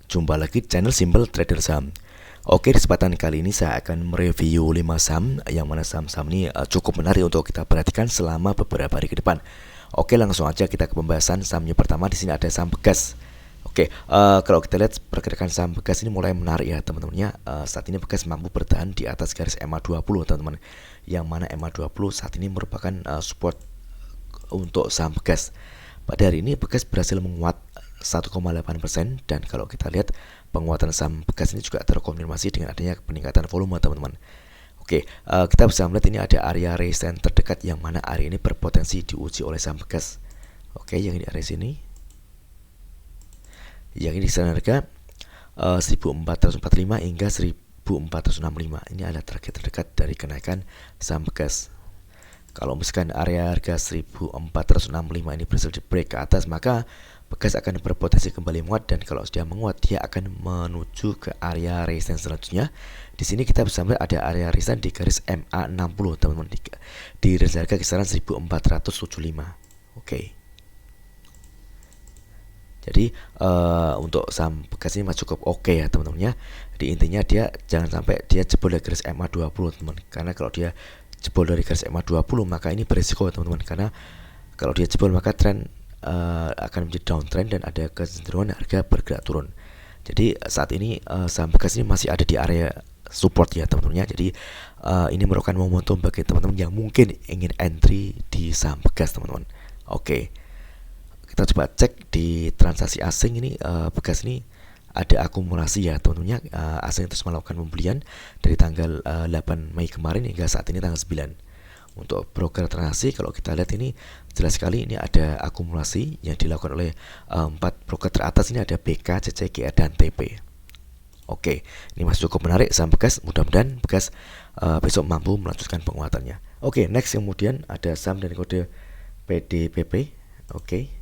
Jumpa lagi di channel Simple Trader Saham. Oke, di kesempatan kali ini saya akan mereview 5 saham yang mana saham-saham ini cukup menarik untuk kita perhatikan selama beberapa hari ke depan. Oke, langsung aja kita ke pembahasan sahamnya. Pertama di sini ada saham Begas. Oke, kalau kita lihat pergerakan saham Begas ini mulai menarik ya teman-teman ya. Saat ini Begas mampu bertahan di atas garis MA20 teman-teman. Yang mana MA20 saat ini merupakan support untuk saham Begas. Pada hari ini Begas berhasil menguat 1,8% dan kalau kita lihat penguatan saham Begas ini juga terkonfirmasi dengan adanya peningkatan volume teman-teman. Oke, kita bisa melihat ini ada area resistance terdekat yang mana area ini berpotensi diuji oleh saham Begas. Oke, yang ini area sini. Yang ini kisaran harga 1445 hingga 1465. Ini adalah target terdekat dari kenaikan saham Begas. Kalau misalkan area harga 1465 ini berhasil di break ke atas, maka Begas akan berpotensi kembali menguat, dan kalau sudah menguat dia akan menuju ke area resistance selanjutnya. Di sini kita bisa melihat ada area resistance di garis MA60 teman-teman, di range harga kisaran 1475. Oke. Jadi untuk saham Begas ini masih cukup oke ya teman-teman ya. Di intinya dia jangan sampai dia jebol dari garis MA20 teman, karena kalau dia jebol dari garis MA20 maka ini berisiko teman-teman, karena kalau dia jebol maka tren akan menjadi downtrend dan ada kecenderungan harga bergerak turun. Jadi saat ini saham Begas ini masih ada di area support ya teman-teman ya. Jadi ini merupakan momentum bagi teman-teman yang mungkin ingin entry di saham Begas teman-teman. Oke, kita coba cek di transaksi asing ini. Begas ini ada akumulasi ya teman-teman ya. Asing terus melakukan pembelian dari tanggal 8 Mei kemarin hingga saat ini tanggal 9. Untuk broker transaksi kalau kita lihat ini jelas sekali ini ada akumulasi yang dilakukan oleh 4 broker teratas. Ini ada BK, CCGR, dan TP. Oke, ini masih cukup menarik saham Begas. Mudah-mudahan Begas besok mampu melanjutkan penguatannya. Oke, next kemudian ada saham dari kode PDPP. Oke.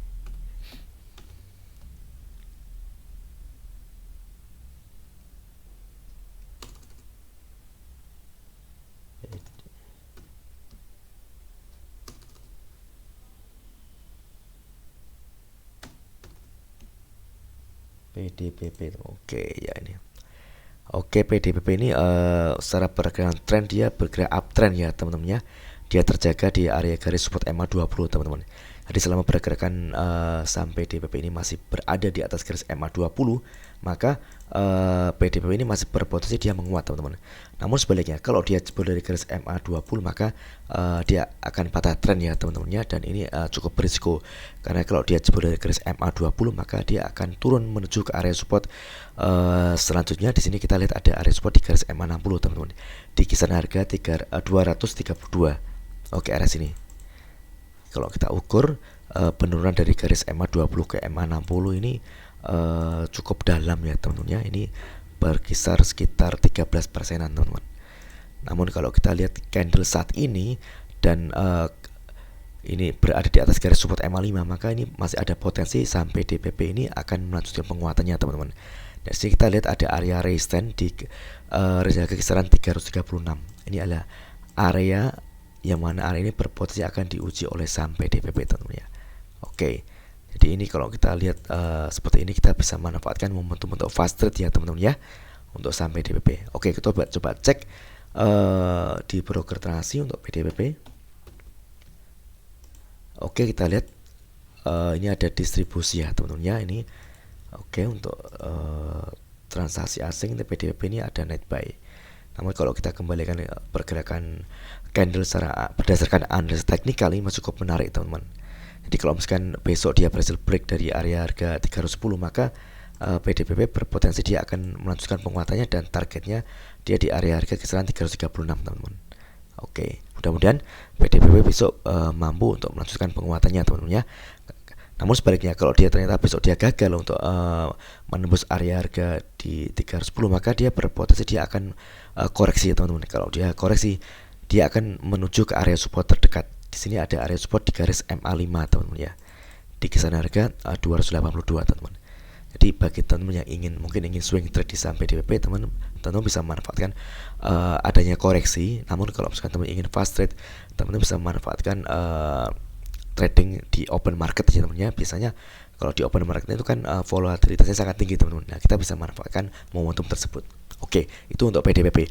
PDPP. Oke, ya ini. Oke, PDPP ini secara pergerakan tren dia bergerak uptrend ya teman-teman ya. Dia terjaga di area garis support MA20 teman-teman. Jadi selama pergerakan saham PDPP ini masih berada di atas garis MA20, maka PDPP ini masih berpotensi dia menguat teman-teman. Namun sebaliknya kalau dia jebol dari garis MA20 maka dia akan patah tren ya teman-teman ya, dan ini cukup berisiko karena kalau dia jebol dari garis MA20 maka dia akan turun menuju ke area support selanjutnya. Di sini kita lihat ada area support di garis MA60 teman-teman, di kisaran harga 232. Oke, area sini. Kalau kita ukur penurunan dari garis MA20 ke MA60 ini cukup dalam ya teman-teman ya. Ini berkisar sekitar 13%-an teman-teman. Namun kalau kita lihat candle saat ini dan ini berada di atas garis support MA5, maka ini masih ada potensi saham PDPP ini akan melanjutkan penguatannya teman-teman. Dan sini kita lihat ada area resistance di range harga kisaran 336. Ini adalah area yang mana area ini berpotensi akan diuji oleh saham PDPP teman-teman ya. Oke, jadi ini kalau kita lihat seperti ini kita bisa manfaatkan momentum untuk fast trade ya teman-teman ya untuk saham PDPP. Oke, kita coba cek di broker transaksi untuk PDPP. Oke, kita lihat ini ada distribusi ya teman-teman ya. Ini oke, untuk transaksi asing di PDPP ini ada net buy. Namun kalau kita kembalikan pergerakan candle secara berdasarkan analisa teknikal ini masih cukup menarik teman-teman. Jadi kalau misalkan besok dia berhasil break dari area harga 310, maka PDPP berpotensi dia akan melanjutkan penguatannya dan targetnya dia di area harga kisaran 336 teman-teman. Oke, mudah-mudahan PDPP besok mampu untuk melanjutkan penguatannya teman-teman ya. Namun sebaliknya kalau dia ternyata besok dia gagal untuk menembus area harga di 310, maka dia berpotensi dia akan koreksi teman-teman. Kalau dia koreksi dia akan menuju ke area support terdekat. Di sini ada area support di garis MA5 teman-teman ya, di kisaran harga 282 teman-teman. Jadi bagi teman-teman yang mungkin ingin swing trade di saham PDPP, teman-teman bisa memanfaatkan adanya koreksi. Namun kalau misalkan teman ingin fast trade, teman-teman bisa memanfaatkan trading di open market ya teman-teman ya. Biasanya kalau di open market itu kan volatilitasnya sangat tinggi teman-teman. Nah, kita bisa manfaatkan momentum tersebut. Oke, itu untuk PDPP.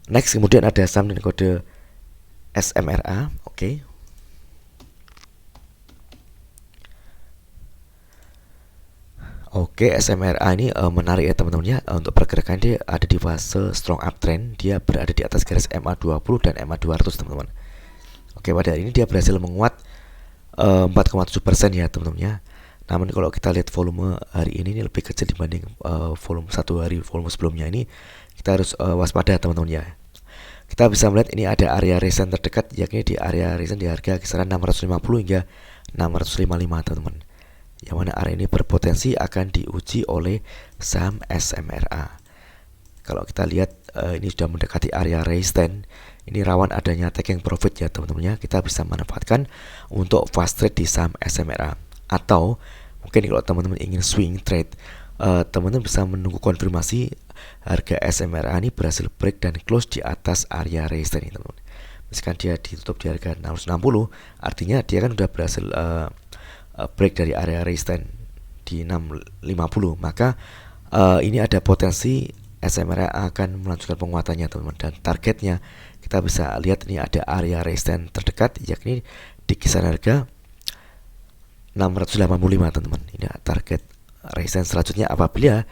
Next, kemudian ada saham dengan kode SMRA. Oke. Oke, SMRA ini menarik ya teman-teman ya. Untuk pergerakan dia ada di fase strong uptrend, dia berada di atas garis MA20 dan MA200 teman-teman. Oke, pada hari ini dia berhasil menguat 4,7% ya teman-teman ya. Namun kalau kita lihat volume hari ini lebih kecil dibanding volume satu hari volume sebelumnya ini, kita harus waspada teman-teman ya. Kita bisa melihat ini ada area resistance terdekat, yakni di area resistance di harga kisaran 650 hingga 655 teman-teman. Yang mana area ini berpotensi akan diuji oleh saham SMRA. Kalau kita lihat ini sudah mendekati area resistance, ini rawan adanya taking profit ya teman-teman ya. Kita bisa manfaatkan untuk fast trade di saham SMRA. Atau mungkin kalau teman-teman ingin swing trade, teman-teman bisa menunggu konfirmasi harga SMRA ini berhasil break dan close di atas area resistance ini teman-teman. Misalkan dia ditutup di harga 660, artinya dia kan sudah berhasil break dari area resistance di 650, maka ini ada potensi SMRA akan melanjutkan penguatannya teman-teman. Dan targetnya kita bisa lihat ini ada area resistance terdekat, yakni di kisaran harga 685 teman-teman. Ini target resistance selanjutnya apabila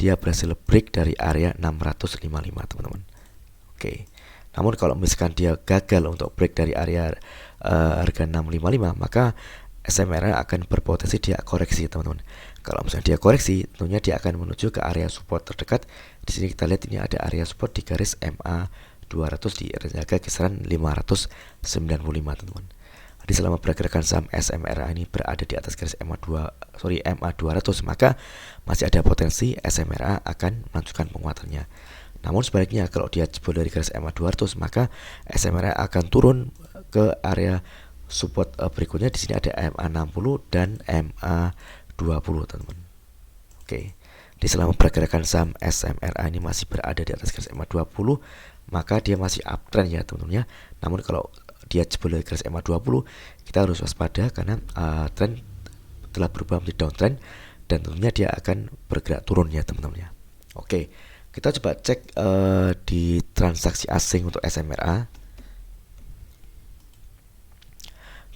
dia berhasil break dari area 655 teman-teman. Oke. Namun kalau misalkan dia gagal untuk break dari area harga 655, maka SMRA akan berpotensi dia koreksi teman-teman. Kalau misalnya dia koreksi, tentunya dia akan menuju ke area support terdekat. Di sini kita lihat ini ada area support di garis MA 200 di harga kisaran 595 teman-teman. Jadi selama pergerakan saham SMRA ini berada di atas garis MA 200, maka masih ada potensi SMRA akan melanjutkan penguatannya. Namun sebaliknya kalau dia jebol dari garis MA 200, maka SMRA akan turun ke area support berikutnya. Di sini ada MA60 dan MA20 teman-teman. Oke. Di selama pergerakan saham SMRA ini masih berada di atas garis MA20, maka dia masih uptrend ya teman-teman ya. Namun kalau dia jebol dari garis MA20, kita harus waspada karena trend telah berubah menjadi downtrend dan tentunya dia akan bergerak turun ya teman-teman ya. Oke. Kita coba cek di transaksi asing untuk SMRA.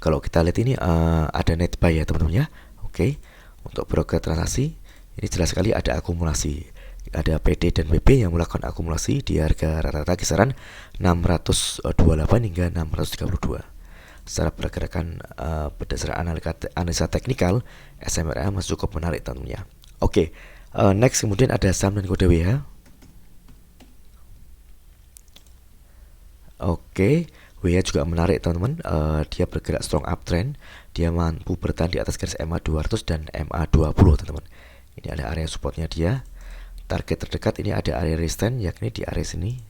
Kalau kita lihat ini ada net buy ya teman-teman ya. Oke. Untuk broker transaksi ini jelas sekali ada akumulasi. Ada PD dan BB yang melakukan akumulasi di harga rata-rata kisaran 628 hingga 632. Secara pergerakan berdasarkan analisa teknikal, SMRA masih cukup menarik tentunya. Oke, next kemudian ada saham dan kode WH. Oke, WH juga menarik teman-teman. Dia bergerak strong uptrend. Dia mampu bertahan di atas garis MA 200 dan MA 20 teman-teman. Ini ada area supportnya dia. Target terdekat ini ada area resistance, yakni di area sini.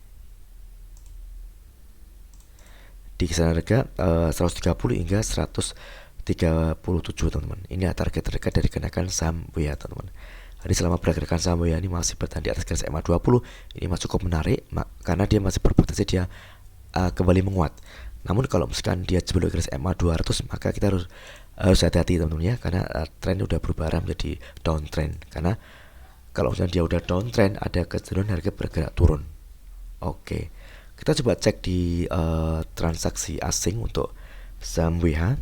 Di kisaran harga 130 hingga 137 teman-teman. Ini target terdekat dari kenaikan saham WH teman-teman. Jadi selama pergerakan saham WH ini masih bertahan di atas garis MA 20, ini masih cukup menarik karena dia masih berpotensi dia kembali menguat. Namun kalau misalkan dia jebol garis MA 200, maka kita harus hati-hati teman-teman ya, karena tren udah berubah arah menjadi downtrend. Karena kalau misalnya dia udah downtrend, ada kecenderungan harga bergerak turun. Oke, kita coba cek di transaksi asing untuk saham WH.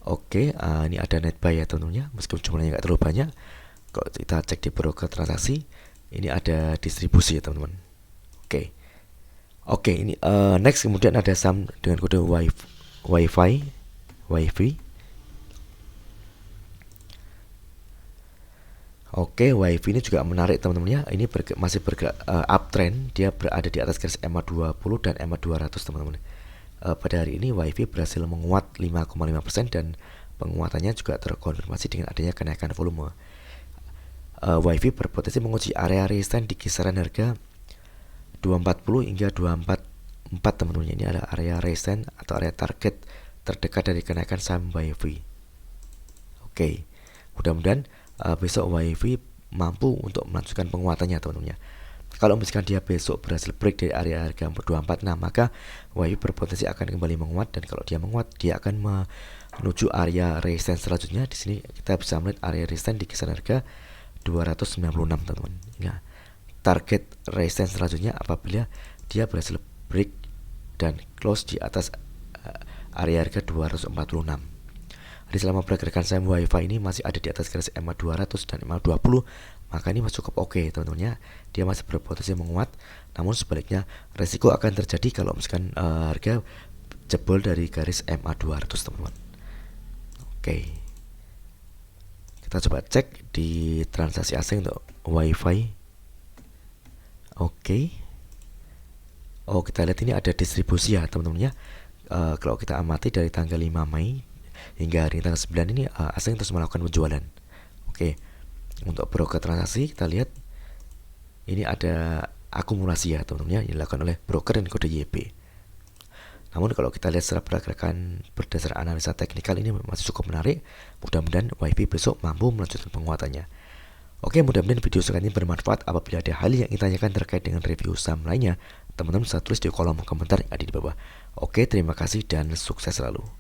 Oke, ini ada net buy ya teman-teman ya, meskipun jumlahnya nggak terlalu banyak. Kalau kita cek di broker transaksi, ini ada distribusi ya teman-teman. Oke, ini next kemudian ada saham dengan kode WiFi. Oke, WiFi ini juga menarik teman-teman ya. Ini masih bergerak uptrend. Dia berada di atas garis MA 20 dan MA 200 teman-teman. Pada hari ini WiFi berhasil menguat 5,5% dan penguatannya juga terkonfirmasi dengan adanya kenaikan volume. WiFi berpotensi menguji area resistance di kisaran harga 240 hingga 244 teman-teman. Ini adalah area resistance atau area target terdekat dari kenaikan saham WiFi. Oke, mudah-mudahan besok WiFi mampu untuk melanjutkan penguatannya teman-teman. Kalau misalkan dia besok berhasil break dari area harga 246, maka WiFi berpotensi akan kembali menguat, dan kalau dia menguat, dia akan menuju area resistance selanjutnya. Di sini kita bisa melihat area resistance di kisaran harga 296, teman-teman. Nah, target resistance selanjutnya apabila dia berhasil break dan close di atas area harga 246. Jadi selama pergerakan saham WiFi ini masih ada di atas garis EMA 200 dan EMA 20, maka ini masih cukup oke, teman-teman ya. Dia masih berpotensi menguat. Namun sebaliknya resiko akan terjadi kalau misalkan harga jebol dari garis EMA 200, teman-teman. Oke. Kita coba cek di transaksi asing untuk WiFi. Oke. Oh, kita lihat ini ada distribusi ya, teman-teman ya. Kalau kita amati dari tanggal 5 Mei hingga hari tanggal 9 ini, asing terus melakukan penjualan. Oke. Untuk broker transaksi kita lihat ini ada akumulasi ya, teman-teman ya, yang dilakukan oleh broker dan kode YP. Namun kalau kita lihat secara pergerakan berdasar analisa teknikal ini masih cukup menarik. Mudah-mudahan WiFi besok mampu melanjutkan penguatannya. Oke, mudah-mudahan video sekali ini bermanfaat. Apabila ada hal yang ingin tanyakan terkait dengan review saham lainnya, teman-teman bisa tulis di kolom komentar yang ada di bawah. Oke, terima kasih dan sukses selalu.